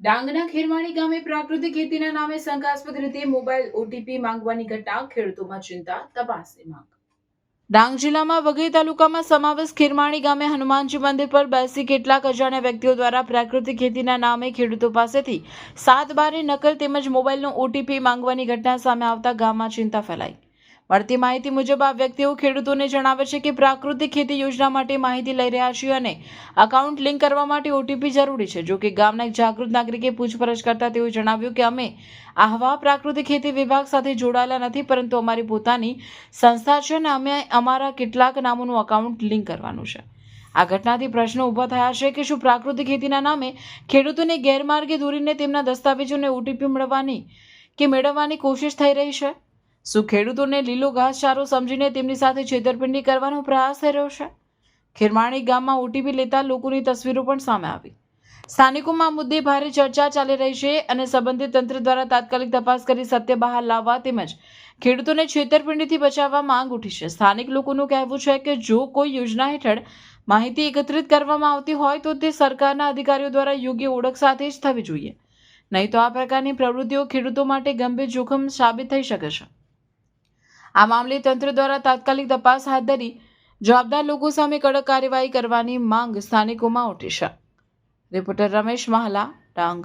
ડાંગના ખેરવાણી ગામે પ્રાકૃતિક ખેતીના નામે શંકાસ્પદ રીતે મોબાઈલ ઓટીપી માંગવાની ઘટના, ખેડૂતોમાં ચિંતા, તપાસની માંગ। ડાંગ જિલ્લામાં વઘઈ તાલુકામાં સમાવેશ ખેરવાણી ગામે હનુમાનજી મંદિર પર બેસી કેટલાક અજાણ્યા વ્યક્તિઓ દ્વારા પ્રાકૃતિક ખેતીના નામે ખેડૂતો પાસેથી 7/12 નકલ તેમજ મોબાઈલનો ઓટીપી માંગવાની ઘટના સામે આવતા ગામમાં ચિંતા ફેલાઈ। મળતી માહિતી મુજબ આ વ્યક્તિઓ ખેડૂતોને જણાવે છે કે પ્રાકૃતિક ખેતી યોજના માટે માહિતી લઈ રહ્યા છીએ અને અકાઉન્ટ લિંક કરવા માટે ઓટીપી જરૂરી છે। જો કે ગામના એક જાગૃત નાગરિકે પૂછપરછ કરતા તેઓએ જણાવ્યું કે અમે આહવા પ્રાકૃતિક ખેતી વિભાગ સાથે જોડાયેલા નથી, પરંતુ અમારી પોતાની સંસ્થા છે અને અમે અમારા કેટલાક નામોનું અકાઉન્ટ લિંક કરવાનું છે। આ ઘટનાથી પ્રશ્નો ઊભા થયા છે કે શું પ્રાકૃતિક ખેતીના નામે ખેડૂતોને ગેરમાર્ગે દોરીને તેમના દસ્તાવેજોને ઓટીપી મેળવવાની કોશિશ થઈ રહી છે? શું ખેડૂતોને લીલો ઘાસચારો સમજીને તેમની સાથે છેતરપિંડી કરવાનો પ્રયાસ થઈ રહ્યો છે? ખેરવાણી ગામમાં ઓટીપી લેતા લોકોની તસવીરો પણ સામે આવી। સ્થાનિકોમાં આ મુદ્દે ભારે ચર્ચા ચાલી રહી છે અને સંબંધિત તંત્ર દ્વારા તાત્કાલિક તપાસ કરી સત્ય બહાર લાવવા તેમજ ખેડૂતોને છેતરપિંડીથી બચાવવા માંગ ઉઠી છે। સ્થાનિક લોકોનું કહેવું છે કે જો કોઈ યોજના હેઠળ માહિતી એકત્રિત કરવામાં આવતી હોય તો તે સરકારના અધિકારીઓ દ્વારા યોગ્ય ઓળખ સાથે જ થવી જોઈએ, નહીં તો આ પ્રકારની પ્રવૃત્તિઓ ખેડૂતો માટે ગંભીર જોખમ સાબિત થઈ શકે છે। આ મામલે તંત્ર દ્વારા તાત્કાલિક તપાસ હાથ ધરી જવાબદાર લોકો સામે કડક કાર્યવાહી કરવાની માંગ સ્થાનિકોમાં ઉઠી છે। રિપોર્ટર રમેશ મહાલા, ડાંગ।